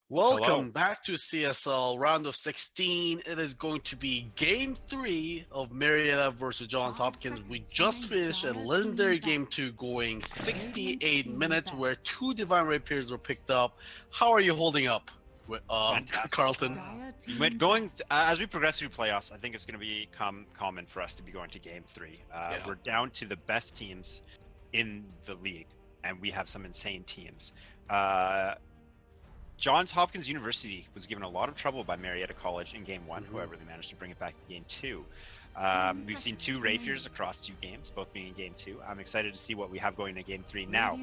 Welcome back to CSL round of 16. It is going to be game 3 of Marietta versus Johns Hopkins. We just finished a legendary game 2 going 68 minutes where 2 Divine Rapiers were picked up. How are you holding up, Carlton? Going as we progress through playoffs, I think it's going to become common for us to be going to game 3. We're down to the best teams in the league, and we have some insane teams. Johns Hopkins University was given a lot of trouble by Marietta College in game 1. However, they managed to bring it back in game 2. We've seen 2 Rapiers across 2 games, both being in game 2. I'm excited to see what we have going into game 3 now.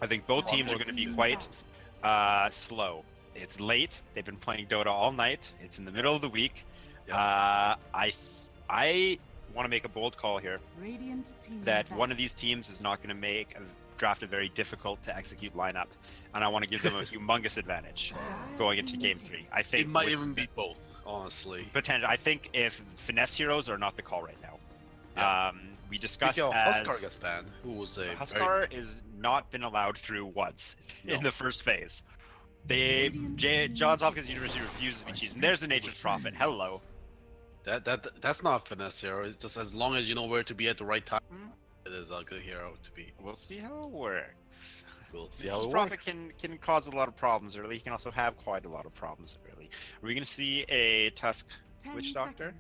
I think both teams are going to be quite slow. It's late. They've been playing Dota all night. It's in the middle of the week. I want to make a bold call here that one of these teams is not going to draft a very difficult to execute lineup, and I want to give them a humongous advantage going into game 3. I think it might even be both, honestly. Potential. I think if finesse heroes are not the call right now. We discussed Huskar gets banned, who was a Huskar is not been allowed through once in the first phase. Johns Hopkins University refuses to be cheesed, and there's the Nature's Prophet. Hello. That's not a finesse hero. It's just as long as you know where to be at the right time. It is a good hero to be. We'll see how it works. We'll see how it Prophet works. can cause a lot of problems early. He can also have quite a lot of problems early. Are we going to see a Tusk Witch Doctor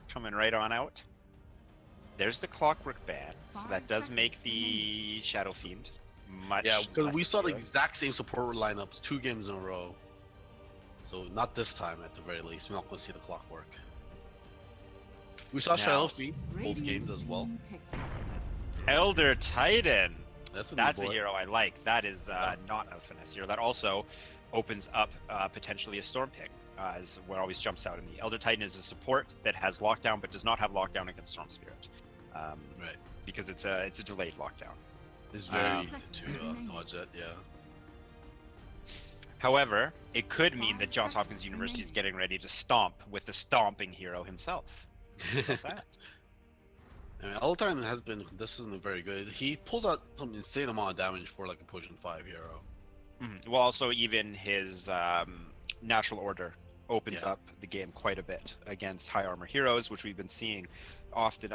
coming right on out? There's the Clockwork ban, so that does make the Shadow Fiend much. Yeah, because we saw the appealing. exact same support lineups 2 games in a row. So not this time, at the very least. We're not going to see the Clockwork. We saw Shadow Fiend both games as well. Elder Titan. That's a hero I like. That is not a finesse hero. That also opens up potentially a Storm pick, as what always jumps out at me. Elder Titan is a support that has lockdown, but does not have lockdown against Storm Spirit. Right. Because it's a delayed lockdown. It's very easy to dodge it. Yeah. However, it could mean that Johns Hopkins University is getting ready to stomp with the stomping hero himself. That. Elder Titan has been consistently very good. He pulls out some insane amount of damage for like a Potion 5 hero. Well, also even his natural order opens up the game quite a bit against high armor heroes, which we've been seeing often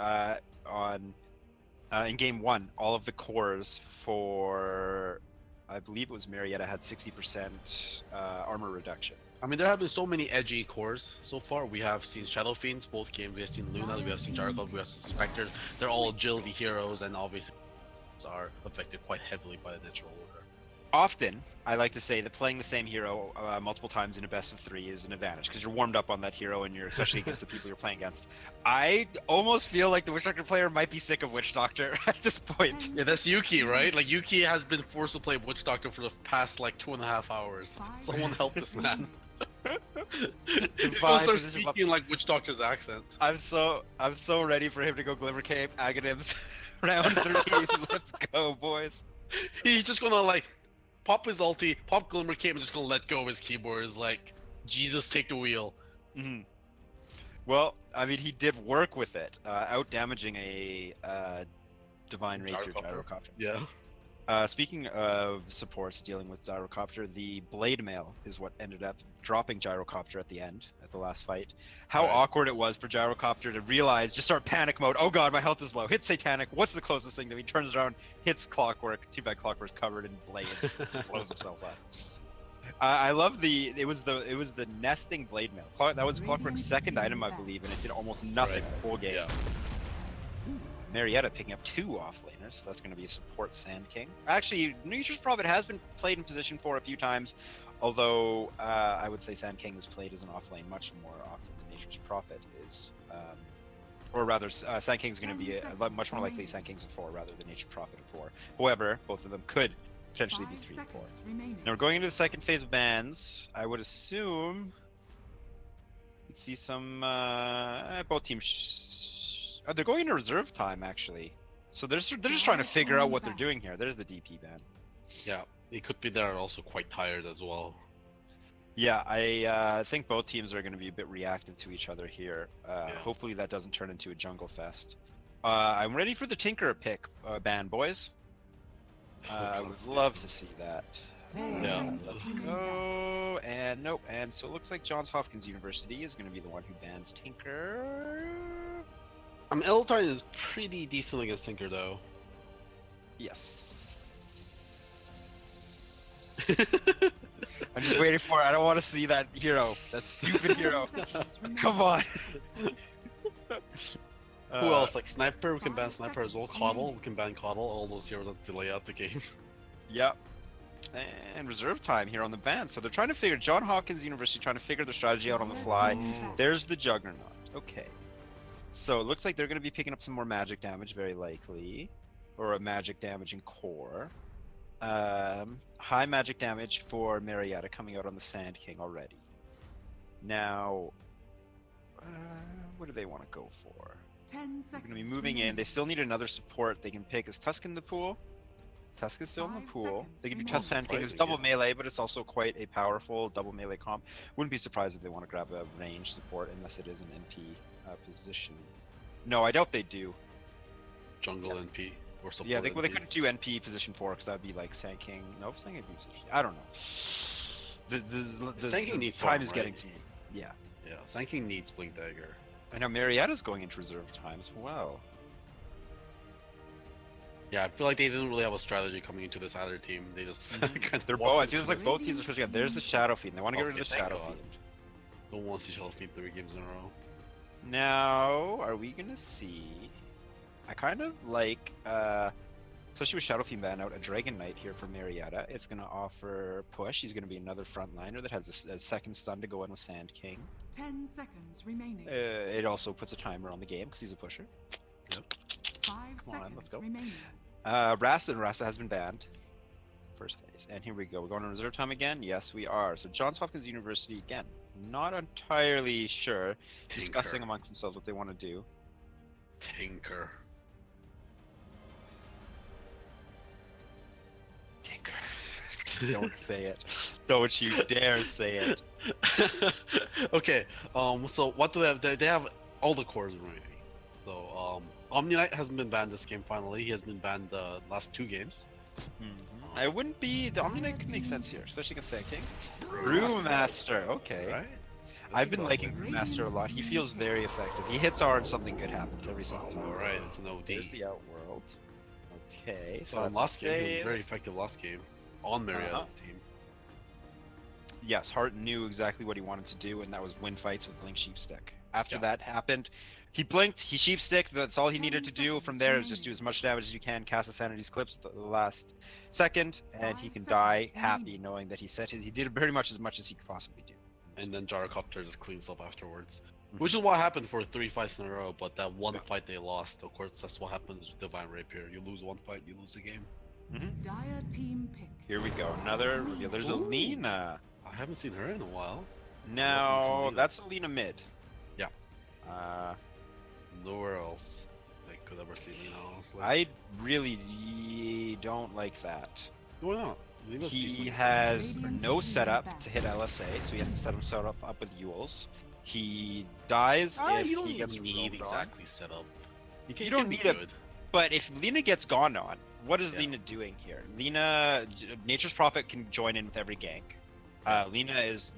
in game 1. All of the cores for, I believe it was Marietta, had 60% armor reduction. I mean, there have been so many edgy cores so far. We have seen Shadow Fiends both games. We have seen Luna, we have seen Jarkov, we have seen Spectres. They're all agility heroes, and obviously are affected quite heavily by the natural order. Often, I like to say that playing the same hero multiple times in a best of 3 is an advantage, because you're warmed up on that hero, and you're especially against the people you're playing against. I almost feel like the Witch Doctor player might be sick of Witch Doctor at this point. Yeah, that's Yuki, right? Like, Yuki has been forced to play Witch Doctor for the past, like, 2.5 hours. Someone help this man. He's gonna start speaking like Witch Doctor's accent. I'm so ready for him to go Glimmer Cape, Aghanims, round 3. Let's go, boys. He's just gonna like pop his ulti, pop Glimmer Cape, and just gonna let go of his keyboard. Is like, Jesus, take the wheel. Well, I mean, he did work with it, out damaging a Divine Rapier Gyrocopter. Yeah. Speaking of supports dealing with Gyrocopter, the Blade Mail is what ended up dropping Gyrocopter at the end, at the last fight. How awkward it was for Gyrocopter to realize, just start panic mode. Oh god, my health is low. Hit Satanic. What's the closest thing to me? Turns around, hits Clockwork. Too bad Clockwork's covered in blades. Blows himself up. I love it was the nesting Blade Mail. That was Clockwork's second item, I believe, and it did almost nothing the whole game. Yeah. Marietta picking up 2 offlaners, so that's going to be a support Sand King. Actually, Nature's Prophet has been played in position for a few times, although I would say Sand King is played as an offlane much more often than Nature's Prophet is. Or rather, Sand King is going to be much more likely Sand King's a 4 rather than Nature's Prophet a 4. However, both of them could potentially be 3 and 4. Now we're going into the second phase of bans. I would assume we'd see some both teams. They're going into reserve time, actually. So they're just trying to figure out what they're doing here. There's the DP ban. Yeah, he could be there also quite tired as well. Yeah, I think both teams are going to be a bit reactive to each other here. Hopefully that doesn't turn into a jungle fest. I'm ready for the Tinker pick ban, boys. I would love to see that. Yeah, Let's go. And nope. And so it looks like Johns Hopkins University is going to be the one who bans Tinker. I mean, Eltine is pretty decent against Tinker, though. Yes. I'm just waiting for it. I don't want to see that hero. That stupid hero. Come on. Who else? Like Sniper, we can ban Sniper as well. Coddle, we can ban Coddle. All those heroes that delay out the game. Yep. And reserve time here on the ban. So they're trying to figure, John Hopkins University trying to figure their strategy out on the fly. There's the Juggernaut. Okay. So it looks like they're going to be picking up some more magic damage, very likely. Or a magic damage in core. High magic damage for Marietta coming out on the Sand King already. Now, what do they want to go for? 10 They're seconds. going to be moving in. They still need another support they can pick. Is Tusk in the pool? Tusk is still in the 5 pool. They can do seconds Tusk Sand King. It's remaining. double melee, but it's also quite a powerful double melee comp. Wouldn't be surprised if they want to grab a range support unless it is an NP position. No, I doubt they do. Jungle NP or support. Yeah, well, they NP. couldn't do NP position 4 because that would be like Sand King. No, Sand King position. I don't know. The Sand King needs time farm, is right? getting to me. Yeah. Yeah, Sand King needs Blink Dagger. I know Marietta's going into reserve time as well. Yeah, I feel like they didn't really have a strategy coming into this other team. They just kind of They're both. It feels like both teams are switching up. There's the Shadow Fiend. They want to get rid of the Okay, thank Shadow God. Fiend. Don't want to see Shadow Fiend 3 games in a row. Now, are we gonna see? I kind of like, especially with Shadow Fiend ban out, a Dragon Knight here for Marietta. It's gonna offer push. He's gonna be another frontliner that has a second stun to go in with Sand King. 10 seconds remaining. It also puts a timer on the game because he's a pusher. 5 come on, seconds let's go. remaining. Rasta has been banned. First phase. And here we go. We're going to reserve time again? Yes, we are. So Johns Hopkins University again. Not entirely sure. Discussing amongst themselves what they want to do. Tinker. Tinker. Don't say it. Don't you dare say it. Okay, so what do they have? They have all the cores remaining. So, Omni-Knight hasn't been banned this game finally. He has been banned the last 2 games. I wouldn't be. The Omni-Knight could make sense here, especially against Sand King. Brewmaster. Okay. Right? I've been liking Brewmaster a lot. He feels very effective. He hits hard and something good happens every single time. Alright, it's an OD. There's the Outworld. Okay, So that's last game, he save. was very effective last game on Marietta's team. Yes, Hart knew exactly what he wanted to do, and that was win fights with Blink Sheepstick. After Yeah. that happened, he blinked, he Sheepsticked, that's all he needed to do. From there is just do as much damage as you can, cast a Sanity's Clips at the last second, and he can die happy knowing that he did pretty much as he could possibly do. And then Gyrocopter just cleans up afterwards. Which is what happened for 3 fights in a row, but that one fight they lost, of course, that's what happens with Divine Rapier. You lose one fight, you lose a game. Dire team pick. Here we go, another reveal. There's Ooh. Alina. I haven't seen her in a while. Now, Alina. that's Alina mid. Yeah. Uh, Nowhere else I could ever see Alina, honestly. I really don't like that. Why not? Alina's He decent. has Radiant no is setup back. to hit LSA, so he has to set himself up with Yules. He dies if you don't he gets need roamed on. exactly set up. You He don't can be need it, good. but if Lina gets gone on, what is Yeah. Lina doing here? Lina, Nature's Prophet can join in with every gank. Lina is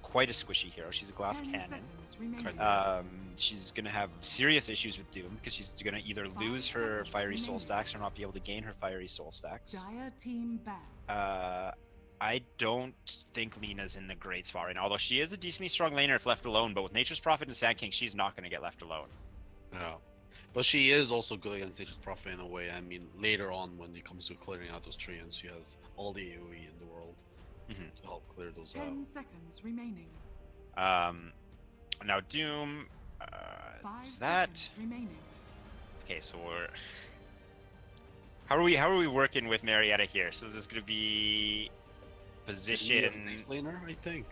quite a squishy hero. She's a glass 10 cannon. seconds remaining. Kinda. She's gonna have serious issues with Doom because she's gonna either lose her 5 fiery soul seconds stacks or not be able to gain her fiery soul stacks. Dire team back. I don't think Lina's in the great spot right now, although she is a decently strong laner if left alone, but with Nature's Prophet and Sand King, she's not going to get left alone. Yeah. But she is also good against Nature's Prophet in a way. I mean, later on when it comes to clearing out those treants, she has all the AoE in the world to help clear those 10 out. seconds remaining. Now Doom, 5 is that... seconds remaining. Okay, so we're... How are we working with Marietta here? So is this going to be position... Safe laner, I think.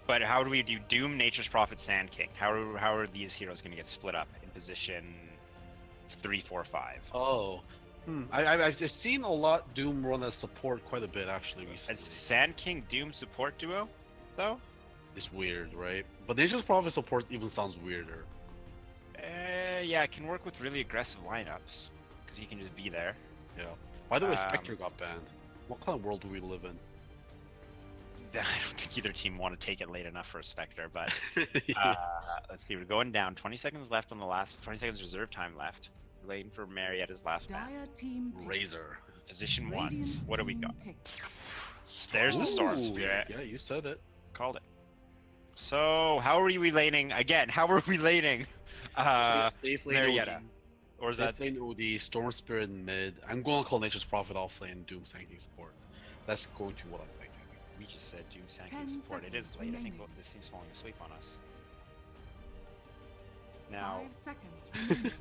But how do we do Doom, Nature's Prophet, Sand King? How are these heroes going to get split up in position 3, 4, 5? Oh. I've seen a lot Doom run as support quite a bit actually recently. As Sand King Doom support duo, though? It's weird, right? But Nature's Prophet support even sounds weirder. Yeah, it can work with really aggressive lineups because he can just be there. Yeah. By the way, Um, Spectre got banned. What kind of world do we live in? I don't think either team want to take it late enough for a Spectre, but Yeah. let's see. We're going down. 20 seconds left on the last. 20 seconds reserve time left. We're waiting for Marietta's last man. Dire team pick. Razor. Position Radiant ones. What do we team got? pick. There's the Storm Ooh, Spirit. Yeah, you said it. Called it. So how are we laning again? How are we laning? Safe lane Marietta. OD. Or is that? Safe lane OD, Storm Spirit in mid. I'm going to call Nature's Prophet off lane, Doom tanking support. That's going to be what I'm thinking. We just said Doom 10 tanking support. It is seconds late. I think remaining. this team's falling asleep on us. Now, 5 seconds remaining.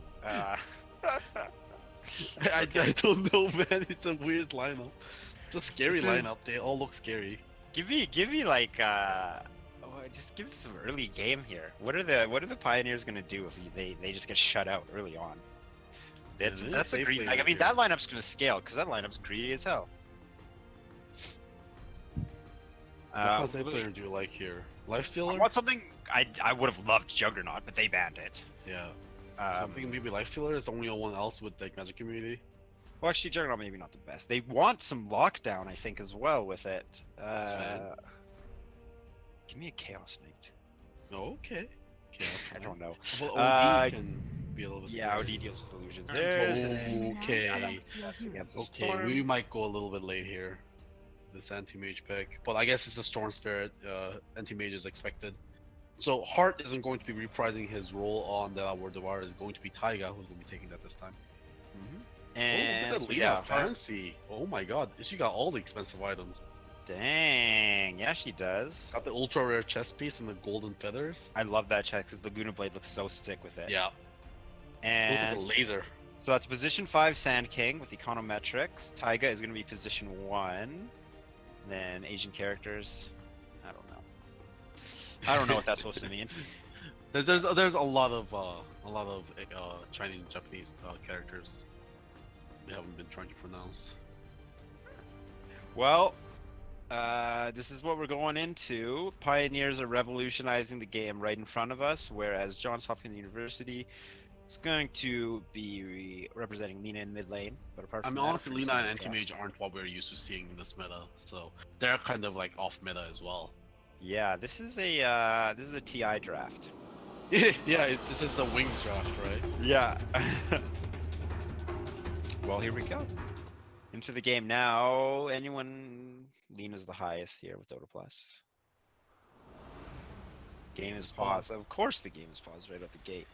I don't know, man. It's a weird lineup. It's a scary This is- lineup. They all look scary. give me like just give us some early game here. What are the Pioneers gonna do if they just get shut out early on? That's Yeah, that's a safe greedy. lane Like, I mean, here. that lineup's gonna scale because that lineup's greedy as hell. What kind of Really- safe lane do you like here? I Lifestealer? want something. I would have loved Juggernaut, but they banned it. Yeah. So I'm thinking maybe Lifestealer is the only one else with like Magic Community. Well, actually, Juggernaut maybe not the best. They want some lockdown, I think, as well with it. fine. Give me a Chaos Knight. Oh, okay. Chaos I don't know. Well, OD Uh, can be a little bit Yeah, scary. OD deals with illusions. There's an You may now Okay. select your That's hero. against the Okay, Storm. we might go a little bit late here. This anti-mage pick. But I guess it's a Storm Spirit. Anti-mage is expected. So Hart isn't going to be reprising his role on the War Devour. Is going to be Taiga who's going to be taking that this time. And oh, look at so, that yeah, Lena, fancy. Oh my god, she got all the expensive items. Dang, yeah, she does. Got the ultra rare chest piece and the golden feathers. I love that check because the Laguna Blade looks so sick with it. Yeah, looks And like a laser. so that's position 5 Sand King with econometrics. Taiga is going to be position 1. Then Asian characters. I don't know. I don't know what that's supposed to mean. There's a lot of Chinese and Japanese characters we haven't been trying to pronounce. Well, this is what we're going into. Pioneers are revolutionizing the game right in front of us, whereas Johns Hopkins University is going to be representing Lena in mid lane. But apart I from mean, that, honestly, pretty Lena and simple stuff. Anti-Mage aren't what we're used to seeing in this meta, so they're kind of like off meta as well. Yeah, this is a TI draft. Yeah, this is a wings draft, right? Yeah. Well, here we go. Into the game now. Lena's the highest here with Dota Plus. Game is paused. Of course the game is paused right out the gate.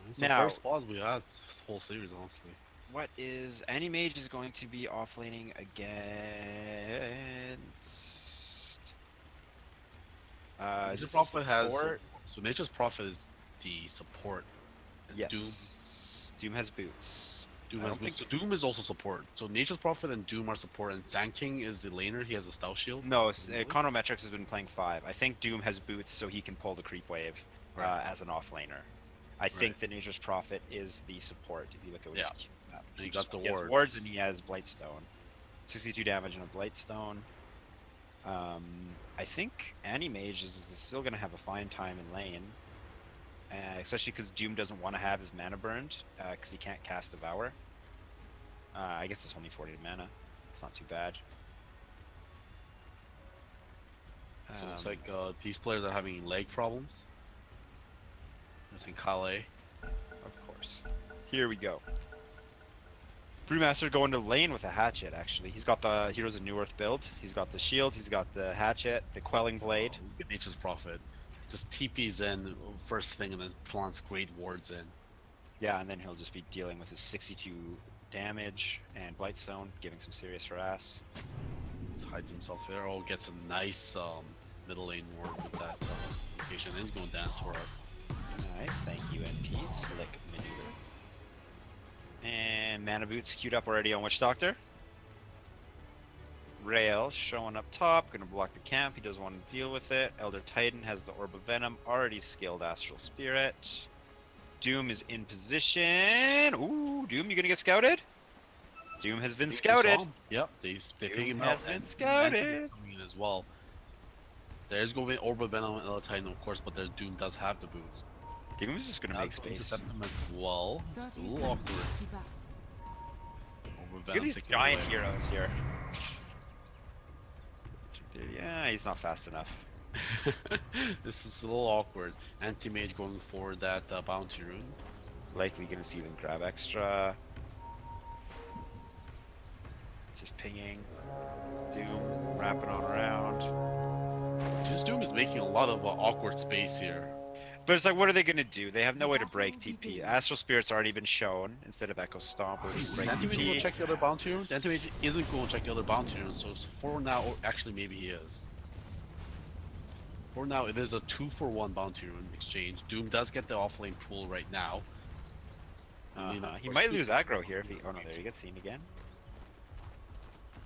It's Now- the first pause we had this whole series, honestly. What is Animage is going to be offlaning against Nature's is this Prophet has support? so Nature's Prophet is the support. and Yes. Doom has boots. Doom I has don't boots. So Doom is also support. So Nature's Prophet and Doom are support, and Sand King is the laner. He has a stealth shield. No, Really? Econometrics has been playing 5. I think Doom has boots so he can pull the creep wave Right. as an offlaner. I think that Nature's Prophet is the support if you look at what Yeah. his map. And he got the He has wards. wards and he has Blightstone. 62 damage on a Blightstone. I think Animage is still going to have a fine time in lane. Especially because Doom doesn't want to have his mana burned because he can't cast Devour. I guess it's only 40 mana. It's not too bad. So it's like these players are having leg problems. Missing Kale. Of course. Here we go. Brewmaster going to lane with a hatchet, actually. He's got the Heroes of New Earth build. He's got the shield, he's got the hatchet, the quelling blade. Oh, look at Nature's Prophet. Just TPs in first thing and then plants great wards in. Yeah, and then he'll just be dealing with his 62 damage and Blightstone, giving some serious harass. Just hides himself there. Oh, gets a nice middle lane ward with that location. And he's going to dance for us. Nice, thank you, NP. Slick maneuver. And Mana Boots queued up already on Witch Doctor. Rail showing up top, gonna block the camp, he doesn't want to deal with it. Elder Titan has the Orb of Venom, already skilled Astral Spirit. Doom is in position. Ooh, Doom, you gonna get scouted? Doom has been scouted. Yep, they pick Doom him has out. been and scouted. Mantis is coming in as well. There's going to be Orb of Venom and Elder Titan, of course, but their Doom does have the boots. Doom is just gonna make space. Intercept him as well. It's a 30 little seconds awkward. to battle. Orb of Look at Venom these taking giant away. heroes here. he's not fast enough. This is a little awkward. Anti-mage going for that bounty rune. Likely gonna see them grab extra. Just pinging. Doom wrapping on around. This Doom is making a lot of awkward space here. But it's like, what are they gonna do? They have no way to break TP. Astral Spirit's already been shown instead of Echo Stomp, which is break Anti-mage will TP. check the other bounty rune. Anti-mage isn't going to check the other bounty rune, so for now, or actually maybe he is. For now, it is a 2-for-1 bounty rune exchange. Doom does get the offlane pool right now. And then, of He course, might Doom- lose aggro here if he. Oh no, there he gets seen again.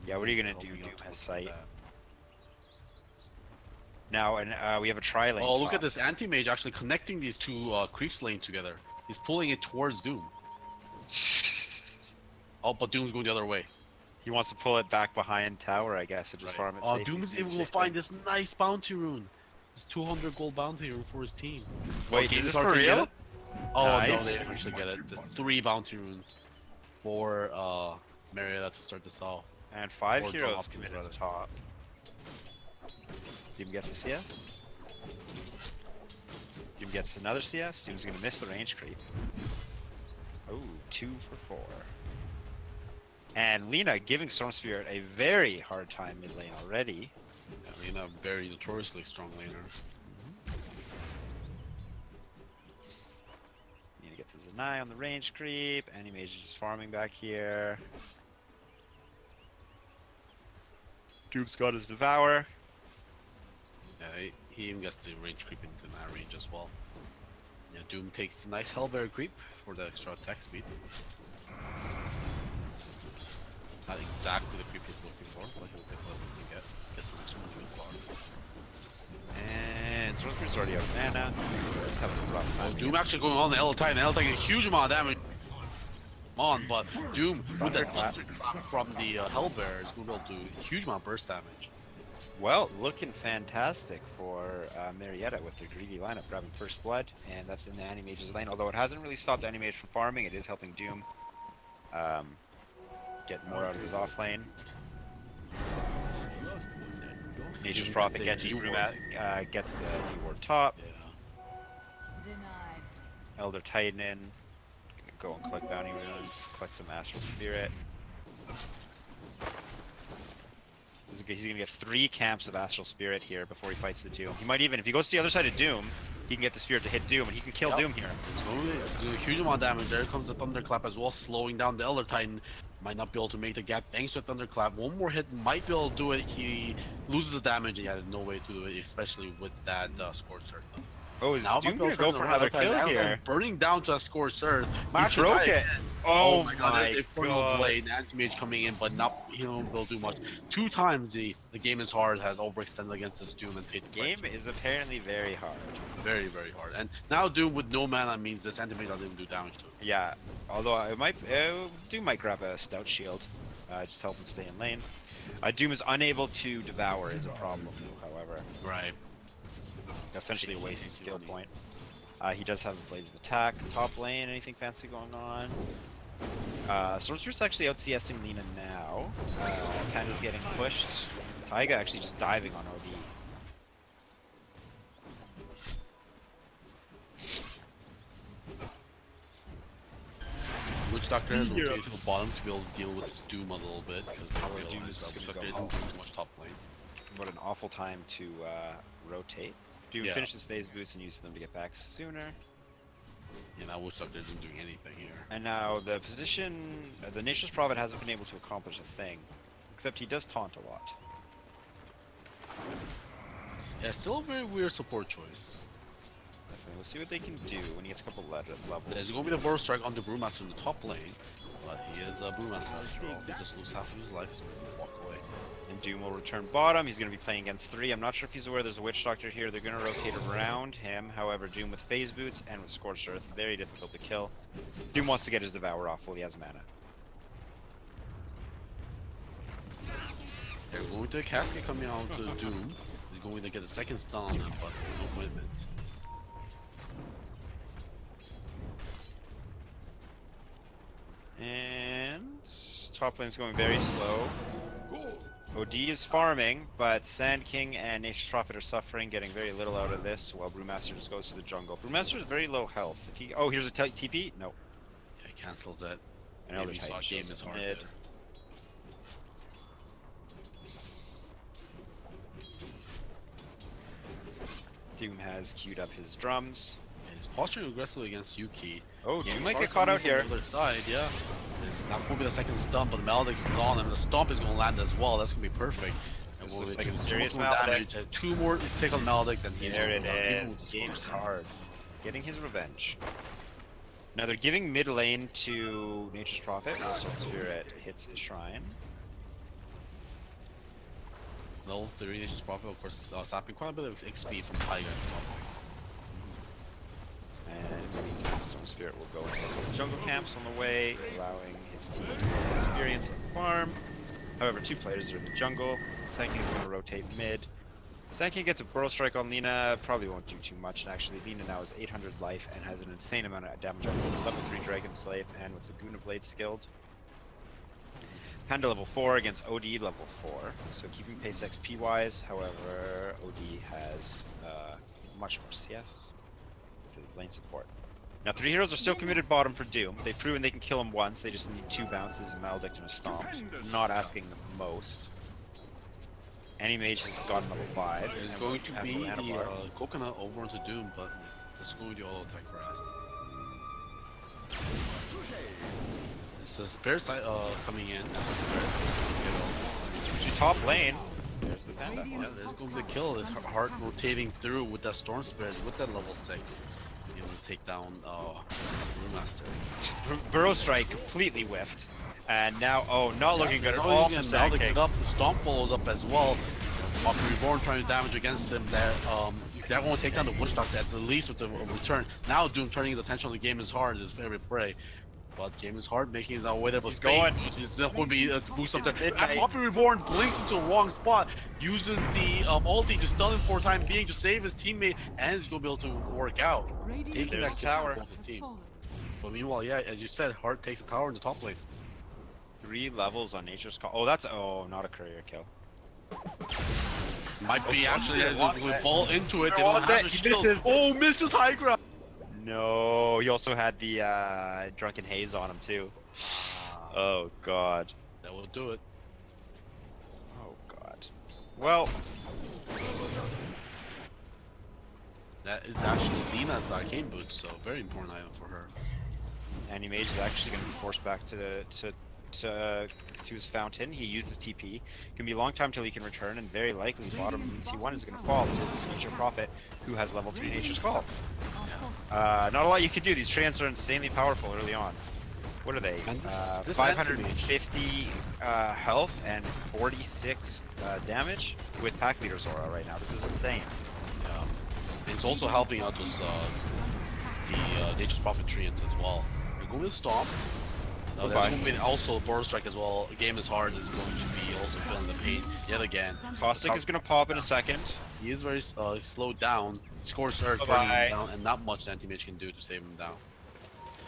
Yeah, what are you gonna do? Hoping Doom out has towards sight. that. Now, and we have a tri-lane. Oh, look top. at this anti-mage actually connecting these two creeps lane together. He's pulling it towards Doom. Oh, but Doom's going the other way. He wants to pull it back behind tower, I guess, and just Right. farm it. Oh, safe Doom and is do able the to safe find thing. this nice bounty rune. This 200 gold bounty rune for his team. Wait, Okay, is this Thur for can get real? it? Oh no, Nice. they actually get it. The 3 bounty runes for Marietta to start this off. And 5 Or heroes Hopkins, committed rather. to top. Doom gets a CS. Doom gets another CS. Doom's gonna miss the range creep. Oh, 2 for 4. And Lina giving Storm Spirit a very hard time mid lane already. I mean, a very notoriously strong laner. Need to get to the 9 on the range creep. Anti-mage is just farming back here. Doom's got his Devour. Yeah, he even gets the range creep into that range as well. Yeah, Doom takes a nice Hellbear creep for the extra attack speed. Not exactly the creep he's looking for, but he'll get what he can get. Gets an extra really good bar. And Storm Spirit's already out of mana. Just having a rough Oh, time. Doom actually going on the L Titan. L taking a huge amount of damage. On, but Doom with that thunderclap from the Hellbear is going to be able to do a huge amount of burst damage. Well, looking fantastic for Marietta with their greedy lineup, grabbing first blood, and that's in the Anti-Mage's lane. Although it hasn't really stopped Anti-Mage from farming, it is helping Doom get more out of his off lane. Nature's Doom Prophet gets gets the the D-ward. gets the D-ward top. Yeah. Denied. Elder Titan in. Gonna go and collect bounty runes, collect some Astral Spirit. He's gonna get 3 camps of Astral Spirit here before he fights the Doom. He might even, if he goes to the other side of Doom, he can get the Spirit to hit Doom, and he can kill Yep. Doom here. It's doing a huge amount of damage. There comes the Thunderclap as well, slowing down the Elder Titan. Might not be able to make the gap thanks to Thunderclap. One more hit might be able to do it. He loses the damage and he had no way to do it, especially with that Scorched Earth. Oh, is Now Doom might be gonna able go to for turn another around. kill Elder here? Titan burning down to a Scorched Earth. He broke it! Oh my There's a Infernal god! Blade, Anti-Mage coming in, but not, he won't be able to do much. 2 times the game is hard has overextended against this Doom and paid the price. Game is apparently very hard. Very, very hard. And now Doom with no mana means this Anti-Mage doesn't even do damage to him. Yeah, although it might, Doom might grab a Stout Shield, just help him stay in lane. Doom is unable to devour is a problem though, however. Right. Essentially a wasted skill point. He does have Blades of Attack. Top lane, anything fancy going on? Storm Spirit's actually out CSing Lina now. Panda's getting pushed. Taiga actually just diving on OD. Witch Doctor has rotated to the bottom to be able to deal with Doom a little bit, because Doom is Witch gonna Doctor go isn't home. doing too much top lane. What an awful time to rotate. Doom Yeah. finishes phase boots and uses them to get back sooner. Yeah, now Witch Doctor isn't doing anything here. And now the position, the Nature's Prophet hasn't been able to accomplish a thing, except he does taunt a lot. Yeah, still a very weird support choice. Definitely. We'll see what they can do when he gets a couple levels. There's going to be the Burrow Strike on the Brewmaster in the top lane, but he is a Brewmaster after all. He just loses half of his life, so he'll walk away. And Doom will return bottom. He's going to be playing against 3. I'm not sure if he's aware there's a Witch Doctor here. They're going to rotate around him. However, Doom with Phase Boots and with Scorched Earth, very difficult to kill. Doom wants to get his Devour off while he has mana. They're going to a Casket coming out to Doom. He's going to get a second stun on him, but no commitment. And top lane's going very slow. OD is farming, but Sand King and Nature's Prophet are suffering, getting very little out of this, while Brewmaster just goes to the jungle. Brewmaster is very low health. If he, oh, here's a TP? No. Yeah, he cancels it. Another Maybe Titan game shows is up hard mid. there. Doom has queued up his drums. Yeah, he's posturing aggressively against Yuki. Oh, Yeah, Doom he might starts get caught out coming here. from the other side, yeah. That will be the second stump, but the Maledict's on him. The stomp is going to land as well. That's going to be perfect. And This we'll looks do like a two serious more Maledict. damage. Two more take on Maledict, and he's There it going to even with is. the Game's Scorpion. hard. Getting his revenge. Now they're giving mid lane to Nature's Prophet. Also, Spirit hits the shrine. Level 3 Nature's Prophet, of course, sapping quite a bit of XP from Tiger. And in the meantime, Stone Spirit will go into the jungle camps on the way, allowing its team to gain experience and farm. However, two players are in the jungle. Sanking is going to rotate mid. Sanking gets a Burrow Strike on Lina, probably won't do too much, and actually Lina now has 800 life and has an insane amount of damage on level 3 Dragon Slave and with the Guna Blade skilled. Panda level 4 against OD level 4, so keeping pace XP wise, however, OD has much more CS with the lane support. Now 3 heroes are still committed bottom for Doom. They've proven they can kill him once, they just need 2 bounces, a Maledict and a Stomp. Not asking the most. Any mage has gotten level 5. There's and going with to Apple be Mana the Bar. coconut over into Doom, but this is going to be auto attack grass. This is Parasite coming in. Top lane. There's the Panda. Yeah, there's going to be the kill. This heart rotating through with that Storm Spirit, with that level 6. Able to take down Brewmaster. Burrow Strike completely whiffed. And now, oh, not looking good at Now all he's for gonna Sand King. Maledict up. The Stomp follows up as well. Poppy Reborn trying to damage against him. They're going to take down the Witchstock at the least with the return. Now Doom turning his attention on the game is hard. His favorite prey. But game is hard, making his way there. But He's going. He's going to be boost up there. Midnight. And Poppy Reborn blinks into the wrong spot. Uses the ulti to stun him for a time being to save his teammate, and he's going to be able to work out. Radiant's Taking There's that the tower. kill for both the has team. fallen. But meanwhile, yeah, as you said, Hart takes the tower in the top lane. 3 levels on Nature's Call. Oh, that's, oh, not a courier kill. Might be Oh, actually Thur as wants we it. fall into it. Thur They don't wants have it. the He shield. misses. Oh, misses high ground. No, he also had the Drunken Haze on him too. Oh god. That will do it. Oh god. Well, That is actually Dina's arcane boots, so very important item for her. Anti-Mage is actually going to be forced back to his fountain. He used his TP. Gonna be a long time till he can return, and very likely bottom T1 is going to fall to this future Prophet, who has level 3 Nature's Call. Not a lot you can do. These treants are insanely powerful early on. What are they? And this 550 health and 46 damage with Pack Leader's Aura right now. This is insane. Yeah. And it's also helping out those the Nature's Prophet treants as well. You're going to Stomp. Oh, There's going to be also Burrow Strike as well. The game is hard is going to be also feeling the pain yet again. Caustic is going to pop in a second. He is very slowed down. Scores start Bye-bye. burning him down, and not much Anti-Mage can do to save him down.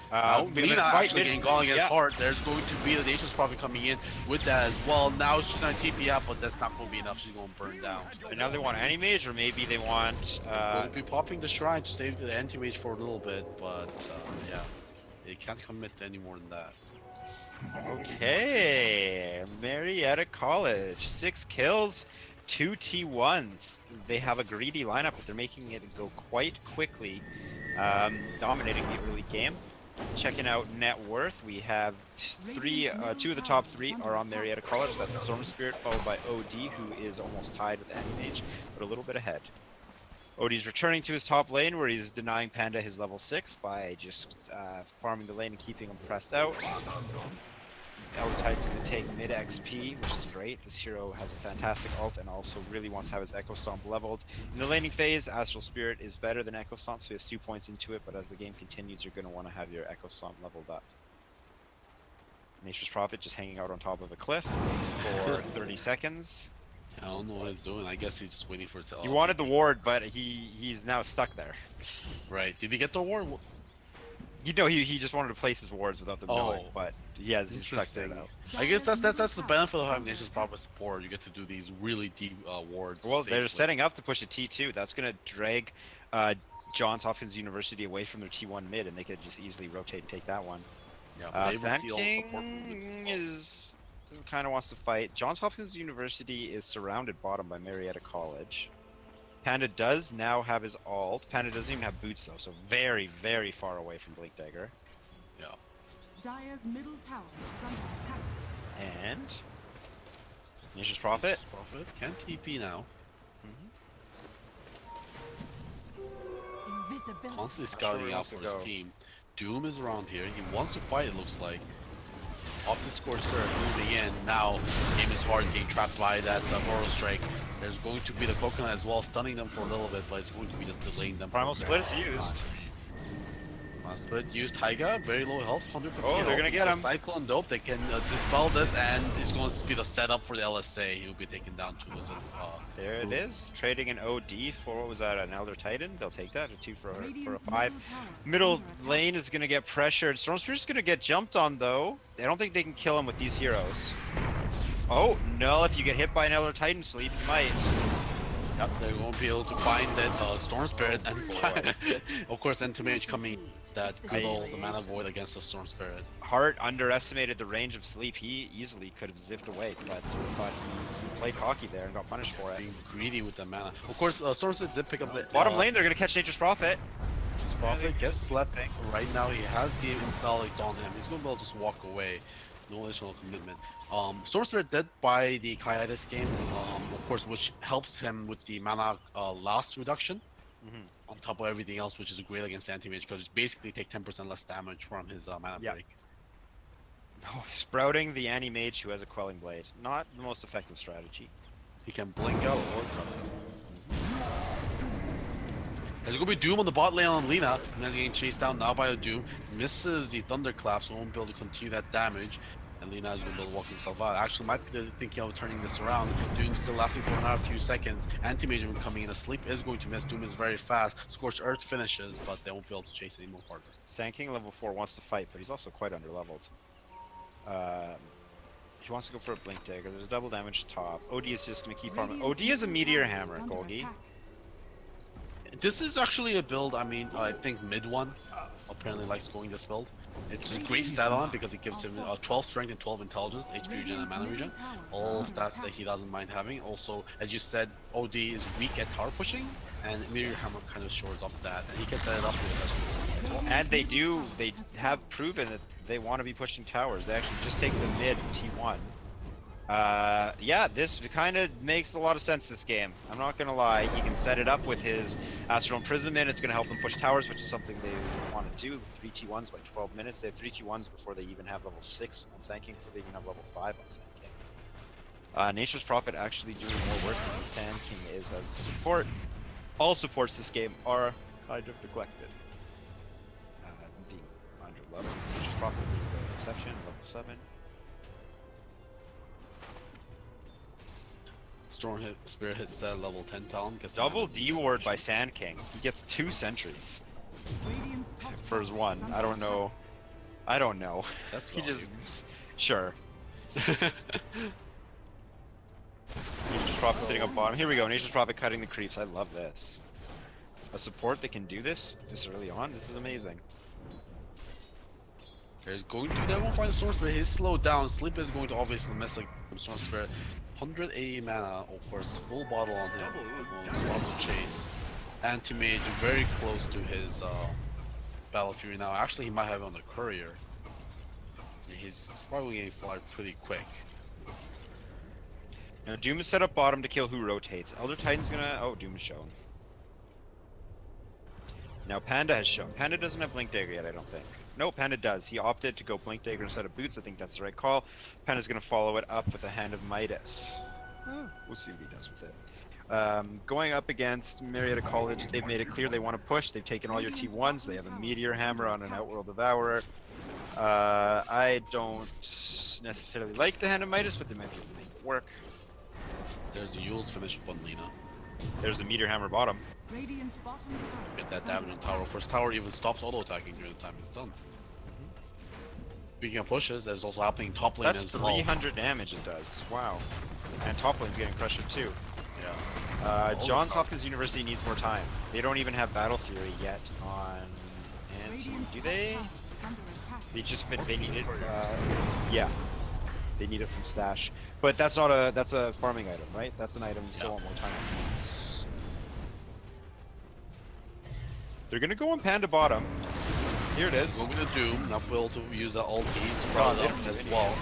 Now, Lina actually getting gone against yeah. Hart. There's going to be the Nature's Prophet coming in with that as well. Now she's going to TP out, but that's not going to be enough. She's going to burn down. And now they want Anti-Mage, or maybe they want... They're going to be popping the Shrine to save the Anti-Mage for a little bit, but yeah, they can't commit to any more than that. Okay, Marietta College, 6 kills, 2 T1s. They have a greedy lineup, but they're making it go quite quickly, dominating the early game. Checking out net worth, we have 2 of the top 3 are on Marietta College. That's Storm Spirit, followed by OD, who is almost tied with Anti-Mage, but a little bit ahead. OD's returning to his top lane, where he's denying Panda his level 6 by just farming the lane and keeping him pressed out. Titan's going to take mid XP, which is great. This hero has a fantastic ult and also really wants to have his Echo Stomp leveled. In the laning phase, Astral Spirit is better than Echo Stomp, so he has 2 points into it, but as the game continues, you're going to want to have your Echo Stomp leveled up. Nature's Prophet just hanging out on top of a cliff for 30 seconds. I don't know what he's doing. I guess he's just waiting for it to. He wanted the ward, but he's now stuck there. Right. Did he get the ward? You know, he just wanted to place his wards without them knowing, but Yes, he's stuck there Interesting. now. I guess that's the benefit of having Nature's Prophet support. You get to do these really deep wards. Well, they're safely. setting up to push a T2. That's going to drag Johns Hopkins University away from their T1 mid, and they could just easily rotate and take that one. Yeah, but they will Sand see all the support King movements. is kind of wants to fight. Johns Hopkins University is surrounded bottom by Marietta College. Panda does now have his ult. Panda doesn't even have boots though, so very, very far away from Blink Dagger. Yeah. Dire's middle tower is under attack. And Nature's Prophet. Prophet can TP now. Invisibility. Constantly Sure scouting he out wants for to his go. team. Doom is around here. He wants to fight, it looks like. Opposite Scorcher moving in. Now, game is hard, getting trapped by that Ro strike. There's going to be the coconut as well, stunning them for a little bit, but it's going to be just delaying them. Primal for a Split very is long used. time. Split used Taiga, very low health, 150. Oh, they're gonna get him. Cyclone dope, they can dispel this, and it's going to be the setup for the LSA. He'll be taken down to those. There it is. Trading an OD for, what was that, an Elder Titan? They'll take that. A 2 for a Radiant's 5. middle tower is Middle under attack. lane is going to get pressured. Storm Spear's going to get jumped on though. I don't think they can kill him with these heroes. Oh, no, if you get hit by an Elder Titan sleep, you might. Yep, they won't be able to find that Storm Spirit, and boy. of course, Entomage coming that It's the good old phase. mana void against the Storm Spirit. Hart underestimated the range of sleep. He easily could have zipped away, but he played hockey there and got punished for it. Being greedy with the mana. Of course, Storm Spirit did pick up the Bottom lane, they're going to catch Nature's Prophet. His Prophet gets slept right now. He has the Invalid on him. He's going to be able to just walk away. No additional commitment. Storm Spirit did buy the Kai this game, of course, which helps him with the mana loss reduction. On top of everything else, which is great against anti-mage, because you basically take 10% less damage from his mana Yeah. break. Oh, sprouting the anti-mage who has a Quelling Blade. Not the most effective strategy. He can blink out or cover. There's gonna be Doom on the bot lane on Lina, and then getting chased down now by the Doom. Misses the Thunderclap, so won't be able to continue that damage. And Lina is gonna be able to walk himself out. Actually, might be thinking of turning this around. Doom still lasting for another few seconds. Anti-Mage coming in. Asleep is going to miss. Doom is very fast. Scorched Earth finishes, but they won't be able to chase any more farther. Sand King level 4 wants to fight, but he's also quite underleveled. He wants to go for a Blink Dagger. There's a double damage top. OD is just going to keep farming. OD is a Meteor Hammer, Golgi. This is actually a build, I mean, I think mid one apparently likes going this build. It's a great stat on him because it gives him 12 strength and 12 intelligence, HP regen and mana regen. All stats that he doesn't mind having. Also, as you said, OD is weak at tower pushing, and Meteor Hammer kind of shores up that, and he can set it up with the best as well. And they have proven that they want to be pushing towers. They actually just take the mid T1. Yeah, this kind of makes a lot of sense this game. I'm not gonna lie. He can set it up with his Astral Imprisonment. It's gonna help them push towers, which is something they want to do. 3 T1s by 12 minutes. They have 3 T1s before they even have level 6 on Sand King, before they even have level 5 on Sand King. Nature's Prophet actually doing more work than Sand King is as a support. All supports this game are kind of neglected. Being under level, Nature's Prophet being the exception, level 7. Storm Spirit hits that level 10 talent. Gets Double mana D ward by Sand King. He gets 2 sentries for his 1. I don't know. I don't know. That's He value. just sure. Nature's Prophet sitting up bottom. Here we go. Nature's Prophet cutting the creeps. I love this. A support that can do this early on. This is amazing. There's going to that won't find the Storm Spirit. He's slowed down. Sleep is going to obviously mess like Storm Spirit. 180 mana, of course, full bottle on him. Swallow chase. Anti-Mage very close to his Battle Fury now. Actually, he might have it on the Courier. He's probably getting fired pretty quick. Now Doom is set up bottom to kill who rotates. Elder Titan's gonna. Oh, Doom is shown. Now Panda has shown. Panda doesn't have Blink Dagger yet, I don't think. No, Panda does. He opted to go Blink Dagger instead of Boots. I think that's the right call. Panda's gonna follow it up with a Hand of Midas. We'll see what he does with it. Going up against Marietta College, they've made it clear they want to push. They've taken all your T1s. They have a Meteor Hammer on an Outworld Devourer. I don't necessarily like the Hand of Midas, but they might be able to make it work. There's the Yule's finish up on Lina. There's the Meteor Hammer bottom. Radiant's bottom tower Get that is under damage on tower. Of course, tower even stops auto attacking during the time it's done. Speaking of pushes, there's also happening top lane That's as well. 300 damage it does. Wow. And top lane's getting crushed too. Yeah. Johns Hopkins University needs more time. They don't even have Battle Fury yet on Anti. Do they? Tower is under attack. They just they need it. Yeah, they need it from stash. But that's not a farming item, right? That's an item you still want more time on. They're gonna go on Panda bottom. Here it is. Going to Doom, not will to use the ulti, Oh, sprout they up don't do as anything. well.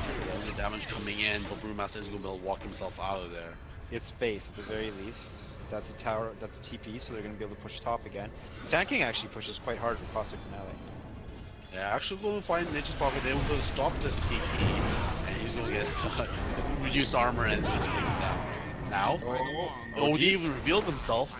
The damage coming in, but Brewmaster is going to be able to walk himself out of there. It's space at the very least. That's a tower. That's a TP, so they're gonna be able to push top again. Sand King actually pushes quite hard with Caustic Finale. Yeah, actually going to find Nature's Prophet able to stop this TP, and he's going to get reduced armor and he's going to take him down. Now, OD even reveals himself.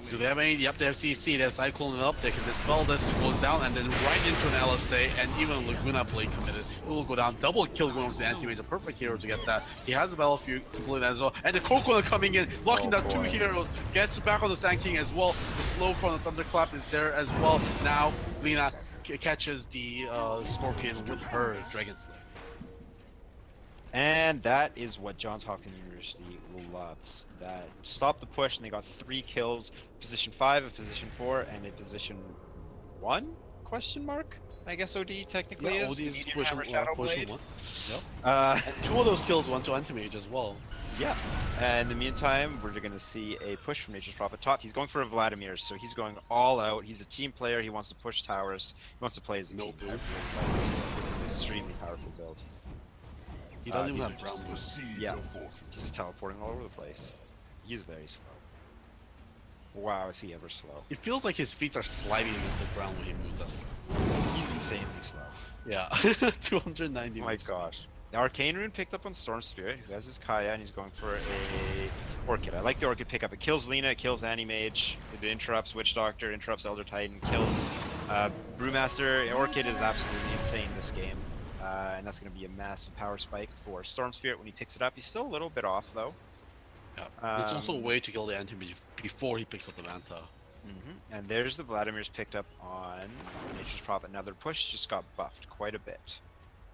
Do they have any? Yep, they have CC, they have Cyclone up, they can dispel this, it goes down, and then right into an LSA, and even Laguna Blade committed. It will go down, double kill going to the anti-mage, a perfect hero to get that. He has the Battlefield complete as well, and the Coconut coming in, locking down two heroes, gets back on the Sand King as well. The slow from the Thunderclap is there as well. Now, Lina catches the Scorpion with her Dragon Slayer. And that is what Johns Hopkins University loves. That stop the push, and they got 3 kills. Position 5, a position 4, and a position 1? Question mark? I guess OD technically Yeah, is. OD is Medium pushing, Hammer Shadow pushing Blade. one. Yep. And 2 of those kills went to Anti-Mage as well. Yeah. And in the meantime, we're going to see a push from Nature's Prophet top. He's going for a Vladimir, so he's going all out. He's a team player. He wants to push towers. He wants to play as a team. Nope. This is an extremely powerful build. He doesn't these even are have brown just- boots. Yeah. He's teleporting all over the place. He's very slow. Wow, is he ever slow? It feels like his feet are sliding against the ground when he moves us. He's insanely slow. Yeah, 290. Oh my gosh. The Arcane Rune picked up on Storm Spirit, who has his Kaya, and he's going for a Orchid. I like the Orchid pickup. It kills Lina, it kills Anti-Mage, it interrupts Witch Doctor, interrupts Elder Titan, kills Brewmaster. Orchid is absolutely insane this game. And that's going to be a massive power spike for Storm Spirit when he picks it up. He's still a little bit off, though. Yeah. It's also a way to kill the anti-mage before he picks up the Manta. And there's the Vladimir's picked up on Nature's Prophet. Now their push just got buffed quite a bit.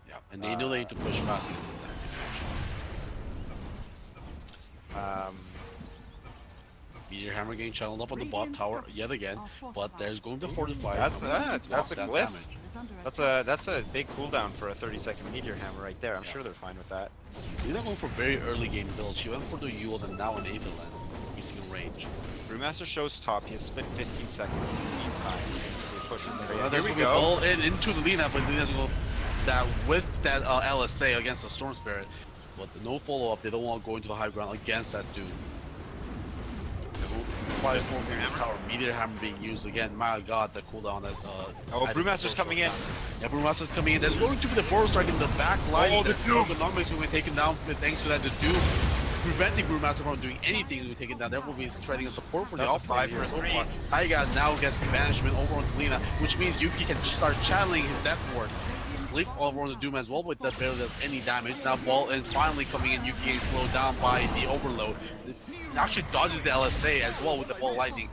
Yeah, and they know they need to push fast against the anti-mage. Meteor Hammer getting channeled up on the bot tower yet again, but there's going to fortify. That's a that glyph. damage. That's a big cooldown for a 30-second Meteor Hammer right there. I'm sure they're fine with that. They're not going for very early game builds. She went for the Yules and now an Aetherland, using a range. Brewmaster shows top. He has spent 15 seconds in the meantime. So he pushes there. Yeah, Here there's we going to be go. ball in into the Lina, but Lina's going to that with that LSA against the Storm Spirit. But no follow-up. They don't want to go into the high ground against that dude. 5-4 from this tower, Meteor Hammer being used again. My god, the cooldown is Brewmaster's coming in. Yeah, Brewmaster's coming in. There's going to be the Boros Strike in the back line. Oh, the Doom! Ergonomics will be taken down thanks to that. The Doom preventing Brewmaster from doing anything to be taken down. There will be trading a support for the That's a offlane 5 here for so 3. far. Taiga now gets the banishment over on Lina, which means Yuki can start channeling his Death Ward. Sleep over on the Doom as well, but that barely does any damage. Now ball and finally coming in, Yuki is slowed down by the overload. It actually dodges the LSA as well with the ball lightning.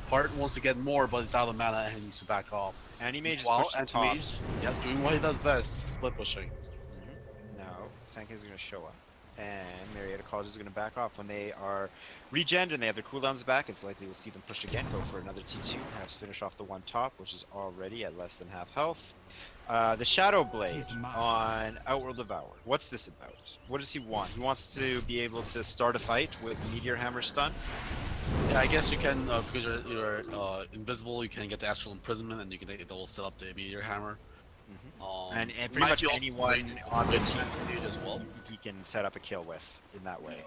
Hart wants to get more, but it's out of mana and he needs to back off. Anti-Mage is While pushing top. Anti-Mage, yeah, doing what he does best, split pushing. Now, Sankey is going to show up. And Marietta College is going to back off when they are regened and they have their cooldowns back. It's likely we'll see them push again, go for another T2, perhaps finish off the one top, which is already at less than half health. The Shadow Blade on Outworld Devour. What's this about? What does he want? He wants to be able to start a fight with Meteor Hammer stun. Yeah, I guess you can, because you're invisible, you can get the Astral Imprisonment and you can it'll set up the Meteor Hammer. And pretty might much be also anyone great on the with team Anti-Mage as well. he can set up a kill with in that way.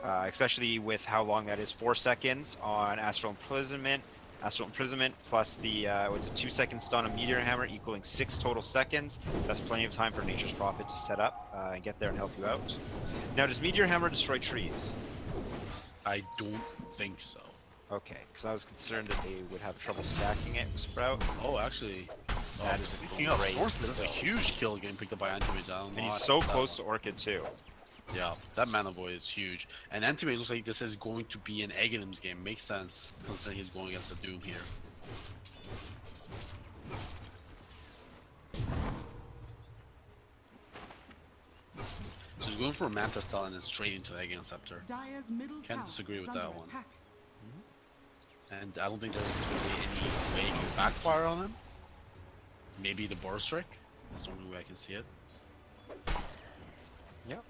Especially with how long that is, 4 seconds on Astral Imprisonment. Astral Imprisonment plus the was a 2-second stun on Meteor Hammer equaling 6 total seconds. That's plenty of time for Nature's Prophet to set up and get there and help you out. Now, does Meteor Hammer destroy trees? I don't think so. Okay, because I was concerned that they would have trouble stacking it with Sprout. Oh, actually, That is speaking of great Storm Spirit, that's a kill. huge kill getting picked up by Anti-Mage. And he's so close to Orchid too. Yeah, that Mana Void is huge. And Anti-Mage looks like this is going to be an Aghanim's game. Makes sense, considering he's going against the Doom here. So he's going for a Manta style and then straight into the Again Scepter. Dire's middle Can't tower disagree is with under that one. attack. And I don't think there's really any way he can backfire on him. Maybe the Burst Trick. That's the only way I can see it. Yep.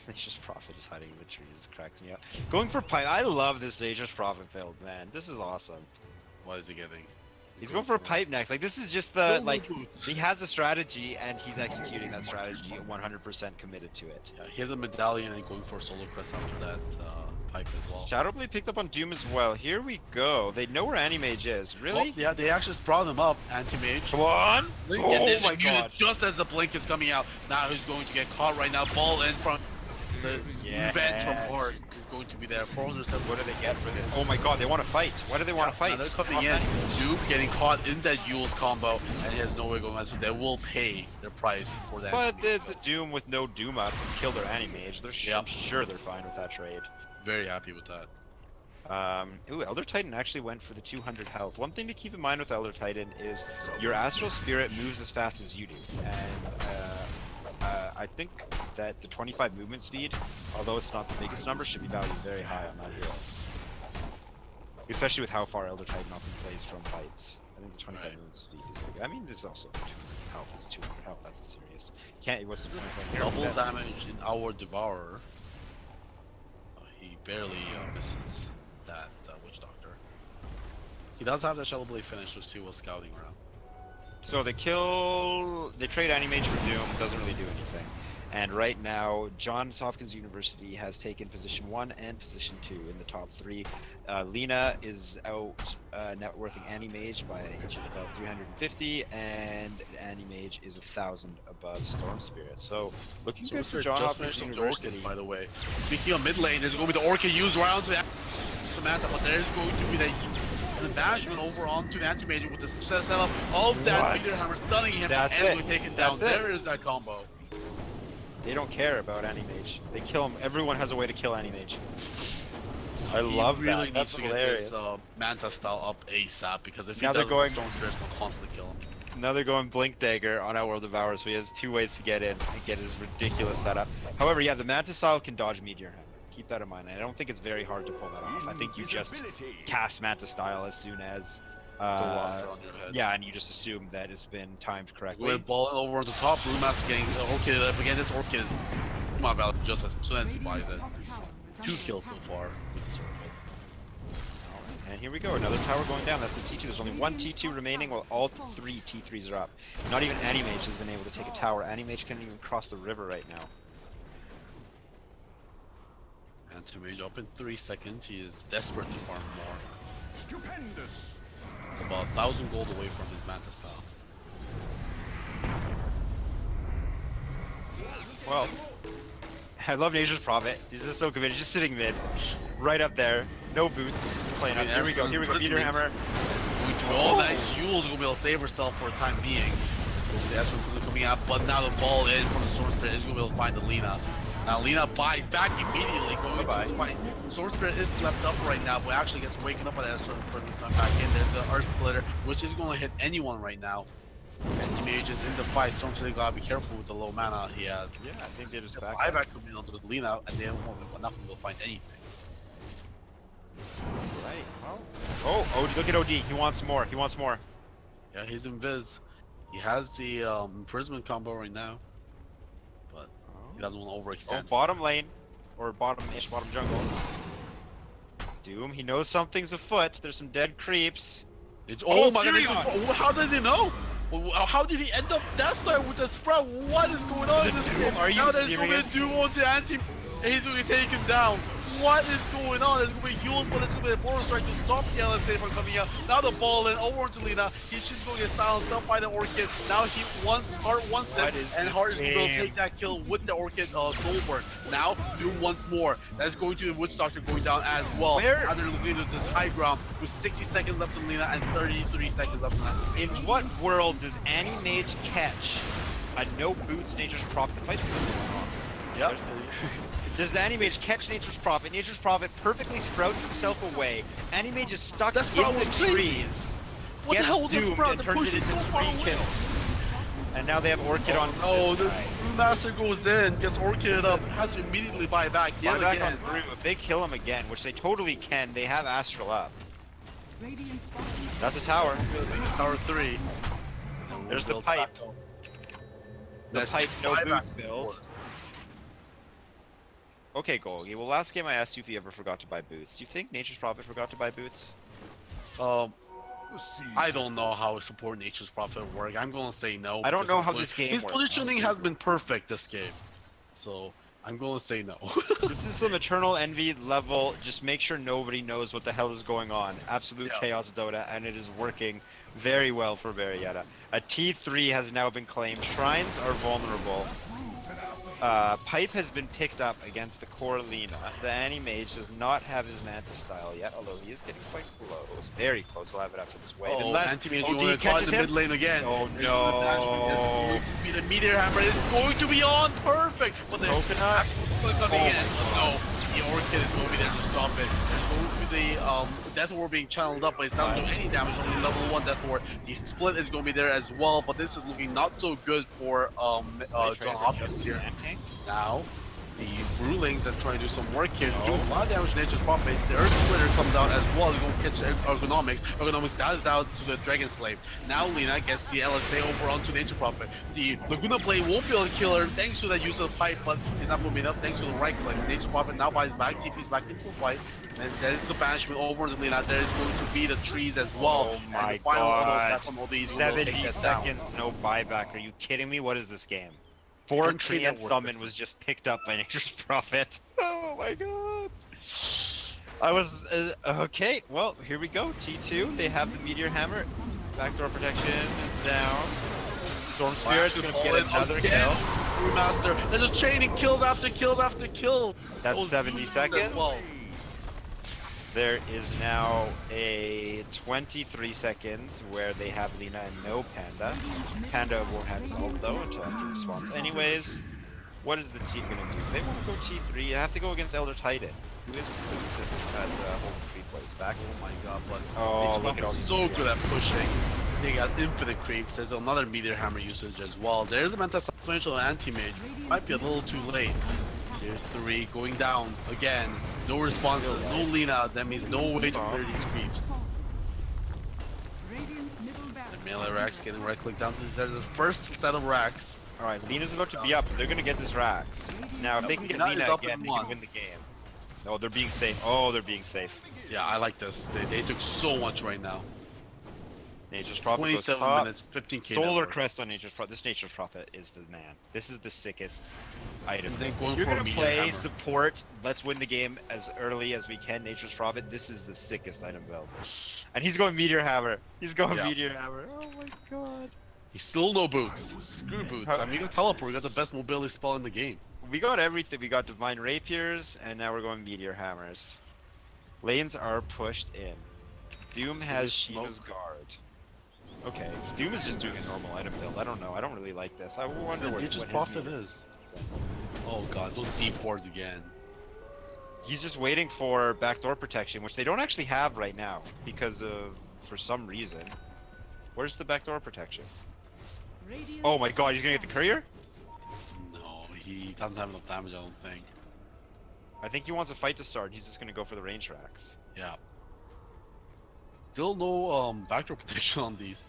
Nature's Prophet is hiding in the trees. Cracks me up. Going for pipe. I love this Nature's Prophet build, man. This is awesome. What is he getting? He's going for a pipe next. Like, this is just the, like, he has a strategy and he's executing that strategy 100% committed to it. Yeah, he has a medallion and going for a solo crest after that pipe as well. Shadowblade picked up on Doom as well. Here we go. They know where Anti-Mage is. Really? Oh, yeah, they actually just brought him up, Anti-Mage. Come on! Oh my god! Just as the blink is coming out, now he's going to get caught right now. Ball in from the revenge from Horde is going to be there. 407. What do they get for this? Oh my god, they want to fight. Why do they want to fight? Now they're coming in. Duke getting caught in that Yule's combo, and he has no way going out, so they will pay their price for that. But it's a Doom with no Doom up and kill their Anti-Mage. I'm sure they're fine with that trade. Very happy with that. Ooh, Elder Titan actually went for the 200 health. One thing to keep in mind with Elder Titan is your Astral Spirit moves as fast as you do, and I think that the 25 movement speed, although it's not the biggest number, should be valued very high on that hero. Especially with how far Elder Titan often plays from fights. I think the 25 movement speed is very good. I mean, there's also 200 health. It's 200 health. That's a serious. Can't. What's the point here? Double damage in our Devourer. He barely misses that Witch Doctor. He does have that Shadow Blade finish, which he was scouting around. So they trade Anti-Mage for Doom, doesn't really do anything. And right now, Johns Hopkins University has taken position 1 and position 2 in the top 3. Lena is out net worthing Anti-Mage by about 350, and Anti-Mage is 1,000 above Storm Spirit. So looking good for Johns Hopkins University. Orchid, by the way. Speaking of mid lane, there's going to be the Orchid used around to Samantha, but there's going to be the bashment over onto the Anti-Mage with the success setup of that Meteor Hammer stunning him and we take it down. There is that combo. They don't care about Anti-Mage. They kill him. Everyone has a way to kill Anti-Mage. I love that. Really That's needs hilarious. to get this Manta style up ASAP because if he Now they're doesn't, going- Storm Spirit's will constantly kill him. Now they're going Blink Dagger on our World Devourer, so he has 2 ways to get in and get his ridiculous setup. However, yeah, the Manta style can dodge Meteor Hammer. Keep that in mind. I don't think it's very hard to pull that off. I think you just cast Manta style as soon as on your head. yeah, and you just assume that it's been timed correctly. With ball over on the top, Brewmaster getting the Orchid up again. This Orchid is my value just as soon as he buys it. 2 kills so far with this Orchid. And here we go, another tower going down. That's the T2. There's only 1 T2 remaining while all 3 T3s are up. Not even Anti-Mage has been able to take a tower. Anti-Mage can't even cross the river right now. Anti-Mage up in 3 seconds. He is desperate to farm more. Stupendous. About 1,000 gold away from his Manta style. Well, I love Nature's Prophet. He's just so committed. Just sitting mid, right up there. No boots. Just playing up. Here we go. Here we go. Meteor Hammer. Oh, nice. Yule's gonna be able to save herself for the time being. That's what's coming out, but now the ball in from the Storm Spirit is gonna be able to find the Lena. Now Lena buys back immediately, going into this fight. Storm Spirit is slept up right now, but actually gets waken up by that Storm Spirit coming back in. There's an Earth Splitter, which is going to hit anyone right now. Anti-Mage is in the fight. Storm Spirit gotta be careful with the low mana he has. Yeah, I think they just back buyback coming in onto the Lena, and they not gonna be able to find anything. Right. Well. Oh, look at OD. He wants more. He wants more. Yeah, he's invis. He has the imprisonment combo right now, but he doesn't want to overextend. Oh, bottom lane, or bottom-ish, bottom jungle. Doom, he knows something's afoot. There's some dead creeps. Oh my god, how did he know? How did he end up that side with the sprout? What is going on in this game? Are you now serious? Doom on the anti, and he's going to be taken down. What is going on? There's going to be Yules, but it's going to be a Border Strike to stop the LSA from coming out. Now the ball in over to Lena. He's just going to get silenced up by the Orchid. Now he wants Heart one step, and Heart is going to take that kill with the Orchid Goldberg. Now Doom once more. That's going to be Witch Doctor going down as well. Where? Now they're looking at this high ground with 60 seconds left on Lena and 33 seconds left on that. In what world does Anti-Mage catch a no boots Nature's Prophet? The fight's still going on. Yep. Does the Anti-Mage catch Nature's Prophet? Nature's Prophet perfectly sprouts himself away. Anti-Mage is stuck in the trees. What the hell was the sprout? The push is so far away. Kills. And now they have Orchid on. Oh, this the guy. Master goes in, gets Orchid up, has to immediately buy back. Buy Yet back again. on Thur. If they kill him again, which they totally can, they have Astral up. Radiant's bottom That's a tower. Tower 3. There's the Build pipe. back up. The That's pipe, no buyback boots build. support. Okay, Golgi. Well, last game I asked you if you ever forgot to buy boots. Do you think Nature's Prophet forgot to buy boots? The seeds I don't know how support Nature's Prophet work. I'm gonna say no. I don't because know how his this game His works. positioning has been perfect this game, so I'm gonna say no. This is some Eternal Envy level. Just make sure nobody knows what the hell is going on. Absolute Yeah. chaos Dota, and it is working very well for Marietta. A T3 has now been claimed. Shrines are vulnerable. Pipe has been picked up against the core Lina. The Anti-Mage does not have his Mantis style yet, although he is getting quite close. Very close. He'll have it after this wave. Oh, Unless Anti-Mage OD going to caught catches in the him. mid lane again. Oh There's gonna dash no! because it's going to be the Meteor Hammer is going to be on perfect, but the Coconut. coming Oh in. my But no, the Orchid is going to be there to stop it. There's going to be the Death Ward being channeled up, but it's not doing any damage. Only level 1 Death Ward. The split is going to be there as well, but this is looking not so good for John Hopkins here. Now, the Brewlings are trying to do some work here. Doing a lot of damage to Nature's Prophet. The Earth Splitter comes out as well. They're going to catch Ergonomics. Ergonomics dies out to the Dragon Slave. Now Lina gets the LSA over onto Nature Prophet. The Laguna Blade won't be able to kill her thanks to the use of the pipe, but it's not going to be enough thanks to the right clicks. Nature Prophet now buys back, TP's back into the fight. And there is the banishment over into Lina. There is going to be the trees as well. Oh my and the final god. attack from ODs will 70 take that down. seconds, no buyback. Are you kidding me? What is this game? 4 Entry tree and network summon difference. was just picked up by Nature's Prophet. Oh my god. I was okay. Well, here we go. T2. They have the Meteor Hammer. Backdoor protection is down. Storm Spirit's gonna get another kill. Master. They're just chaining kills after kills after kills. That's Those 70 dudes seconds. as well. There is now a 23 seconds where they have Lina and no Panda. Panda won't have his ult though until after response. Anyways, what is the team gonna do? They want to go T3. You have to go against Elder Titan, who is consistent at holding 3 plays back. Oh my god, but Oh, they're look at all these so good at pushing. They got infinite creeps. There's another Meteor Hammer usage as well. There's a Mental Substantial Anti-Mage. Might be a little too late. Here's 3 going down again. No responses, no Lina. That means no way to clear these creeps. Radiant's middle barracks. The melee racks getting right click down. There's the first set of racks. Alright, Lina's about to be up. They're gonna get this Rax. Now, if they can get Lina is Lina up again, in they one. can win the game. No, they're being safe. Oh, they're being safe. Yeah, I like this. They took so much right now. Nature's Prophet goes 27 top. minutes, 15k. Solar network. Crest on Nature's Prophet. This Nature's Prophet is the man. This is the sickest item. And then going You're for a gonna Meteor play Hammer. support. Let's win the game as early as we can. Nature's Prophet. This is the sickest item available. And he's going Meteor Hammer. He's going Yeah. Meteor Hammer. Oh my god. He's still no boots. Screw boots. I mean, you got teleport. You got the best mobility spell in the game. We got everything. We got Divine Rapiers, and now we're going Meteor Hammers. Lanes are pushed in. Doom has Smoke. Shiva's Guard. Okay, Doom is just doing a normal item build. I don't know. I don't really like this. I wonder what Nature's his Prophet meter is. Oh god, those deep boards again. He's just waiting for backdoor protection, which they don't actually have right now because of, for some reason. Where's the backdoor protection? Radiant's Oh my god, he's gonna get the courier? No, he doesn't have enough damage, I don't think. I think he wants a fight to start. He's just gonna go for the range racks. Yeah. Still no backdoor protection on these.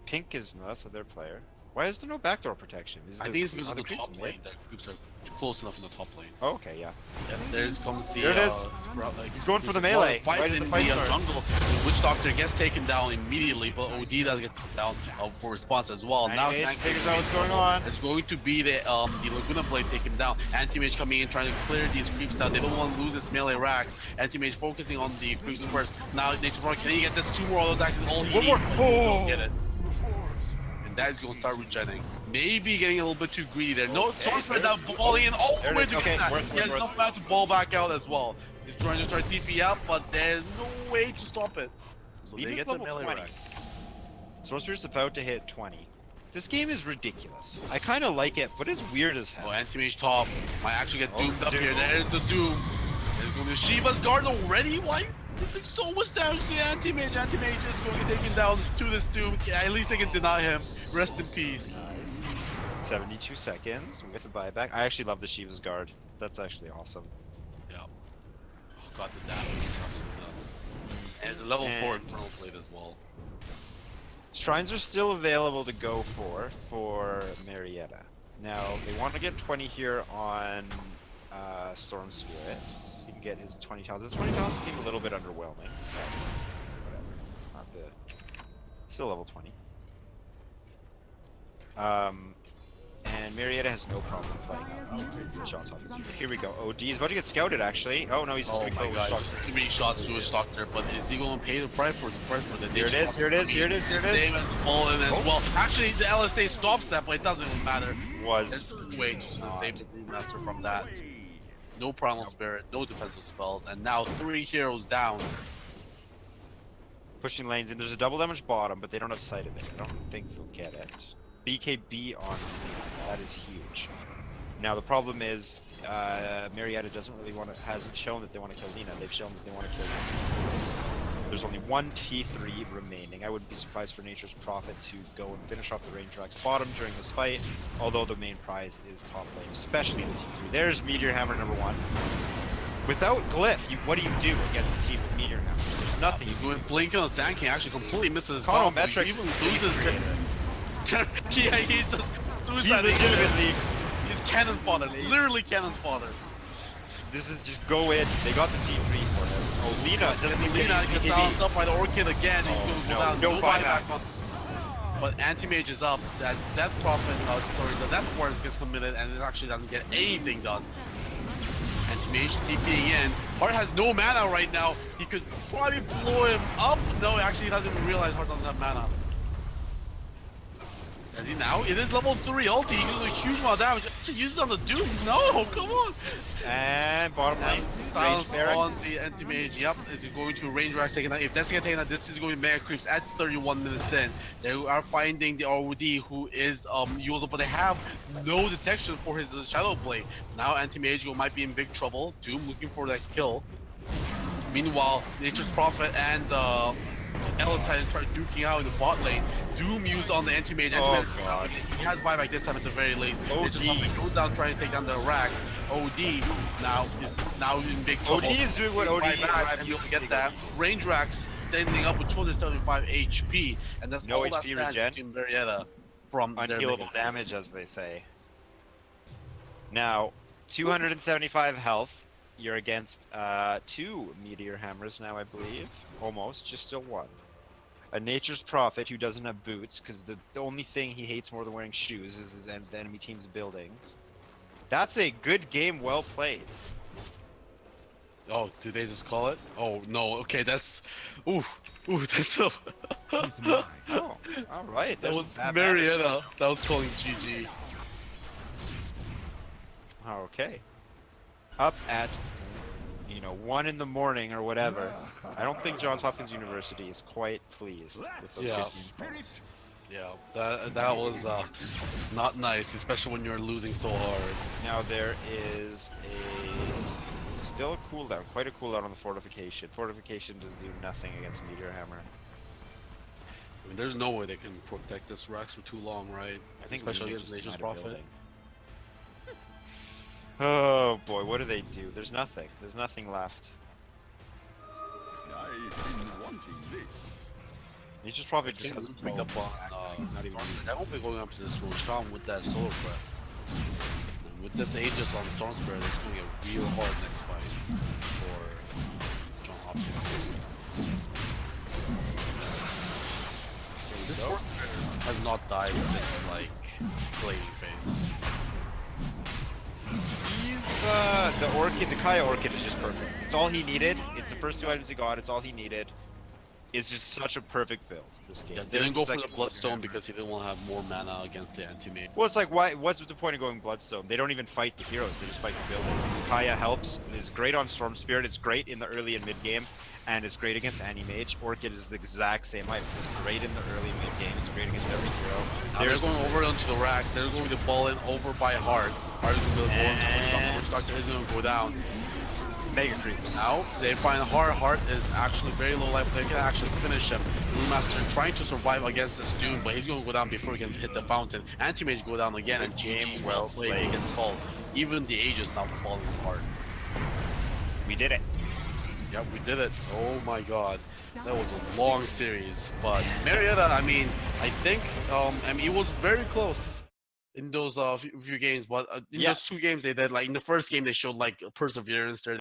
Pink is no, that's a their player. Why is there no backdoor protection? Is I the- think it's because are of the creeps top in lane. Their groups are close enough in the top lane. Oh, okay, yeah. Yeah, there's comes the There it is. He's going for the melee. Why Fights did in the fight the start? jungle. The Witch Doctor gets taken down immediately, but OD does get down for response as well. Now Anti-Mage Sank figures out what's going on. It's going to be the Laguna Blade taken down. Anti-Mage coming in trying to clear these creeps out. They don't want to lose this melee racks. Anti-Mage focusing on the creeps first. Now Nature's Prophet, can he get this 2 more auto attacks and all he One more. needs? Oh. Don't get it. And that is going to start regenerating. Maybe getting a little bit too greedy there. No, Okay, Storm Spirit now balling in all There the it way is. to Okay, get that. worth, He has worth. enough time to ball back out as well. He's trying to start TP out, but there's no way to stop it. So Lead they is get the level melee 20. racks. Storm Spirit's about to hit 20. This game is ridiculous. I kind of like it, but it's weird as hell. Oh, Anti-Mage top. Might actually get Oh, doomed up Doom. here. There's the Doom. There's going to Shiva's Guard already wiped? This doing so much damage to the anti-mage. Anti-mage is going to take him down to this doom. At least they can deny him. Rest in peace. Nice. 72 seconds with a buyback. I actually love the Shiva's guard. That's actually awesome. Yeah. Oh god, the damage is absolutely nuts. And it's a level 4 Infernal Blade as well. Shrines are still available to go for Marietta. Now, they want to get 20 here on Storm Spirit. So he can get his 20 talents. His 20 talents seem a little bit underwhelming, but whatever. Not the... Still level 20. And Marietta has no problem playing shots off his keeper. Here we go. OD is about to get scouted, actually. Oh no, he's just Oh going to my kill god, with too many shots to his doctor, but is he going to pay the price for the Here it is, here it is, here it is, here it is. Damon fallen as well. Actually, the LSA stops that, but it doesn't even matter. Was It's way just to save the Brewmaster from that. No Primal Spirit, no defensive spells, and now 3 heroes down. pushing lanes in. There's a double damage bottom, but they don't have sight of it. I don't think they'll get it. BKB on Lina, that is huge. Now the problem is, Marietta doesn't really hasn't shown that they want to kill Lina. They've shown that they want to kill Lina. There's only one T3 remaining. I wouldn't be surprised for Nature's Prophet to go and finish off the Range Rack's bottom during this fight, although the main prize is top lane, especially the T3. There's Meteor Hammer number 1. Without Glyph, what do you do against a team with Meteor Hammers? There's nothing. He's going Blink on Sand King, actually completely misses his Connell bomb. He Metrics even is loses it. Yeah, he's just He's suicide. legitimately. He's cannon fodder, literally cannon fodder. This is just go in. They got the T3 for him. Oh, Lina doesn't even Lina get gets BKB. silenced up by the Orchid again. He's going to go down. No buyback. But Anti-Mage is up. That Death Prophet, the Death Ward gets committed and it actually doesn't get anything done. Anti-Mage TPing in. Hart has no mana right now. He could probably blow him up. No, actually he doesn't even realize Hart doesn't have mana. Does he now? It is level 3 ulti. He can do a huge amount of damage. Actually use it on the Doom. No, come on. And bottom lane. Silence Range on barracks. the anti-mage. Yep, is going to range rack taking that. If that's gonna take that, this is going to mega creeps at 31 minutes in. They are finding the ROD who is usable, but they have no detection for his Shadow Blade. Now anti-mage might be in big trouble. Doom looking for that kill. Meanwhile, Nature's Prophet and Titan try duking out in the bot lane. Doom used on the anti-mage. Oh god. He has buyback this time at the very least. OD. Nature's Prophet goes down trying to take down the racks. OD now is in big trouble. OD is doing what OD Buyback, and you'll get that. Range racks standing up with 275 HP, and that's No all that HP stands regen. between Marietta from their Unkillable mega. damage, as they say. Now, 275 health. You're against 2 Meteor Hammers now, I believe. Almost, just still 1. A Nature's Prophet who doesn't have boots, because the only thing he hates more than wearing shoes is the enemy team's buildings. That's a good game, well played. Oh, did they just call it? Oh no, okay, that's that's so He's mine. Oh, alright. that was Marietta. That was calling GG. Okay. Up at, 1 in the morning or whatever. I don't think Johns Hopkins University is quite pleased with those Yeah. 15 points. Yeah, that was not nice, especially when you're losing so hard. Now there is still a cooldown, quite a cooldown on the fortification. Fortification does do nothing against Meteor Hammer. I mean, there's no way they can protect this Rex for too long, right? I think Especially we against just Nature's might have Prophet. building. Oh boy, what do they do? There's nothing. There's nothing left. I've been wanting this. Nature's Prophet just has pick up on not even using I won't be going up to this Ro16 with that Solar Crest. And with this Aegis on Storm Spirit, it's going to get real hard next fight for John Hopkins. This Storm Spirit has not died since like Blading Phase. He's the Orchid, the Kaya Orchid is just perfect. It's all he needed. It's the first 2 items he got. It's all he needed. It's just such a perfect build, this game. Yeah, they didn't go for the Second Bloodstone Hammer. because he didn't want to have more mana against the anti-mage. Well, it's like, what's the point of going Bloodstone? They don't even fight the heroes, they just fight the buildings. Kaya helps, is great on Storm Spirit, it's great in the early and mid game, and it's great against Anti-Mage. Orchid is the exact same item. It's great in the early and mid game, it's great against every hero. Now they're going over onto the racks, they're going to ball in over by Hart. Hart is going to go into the Doctor is going to go down. Mega creeps. Now they find Heart is actually very low life. They can actually finish him. Master trying to survive against this Doom, but he's going to go down before he can hit the fountain. Anti-Mage go down again, and GG well played. He gets called. Even the Aegis now falling apart. We did it. Yep, we did it. Oh my god. That was a long series. But Marietta, I mean, I think I mean, it was very close in those few games, but in those two games they did, like in the first game they showed like perseverance there.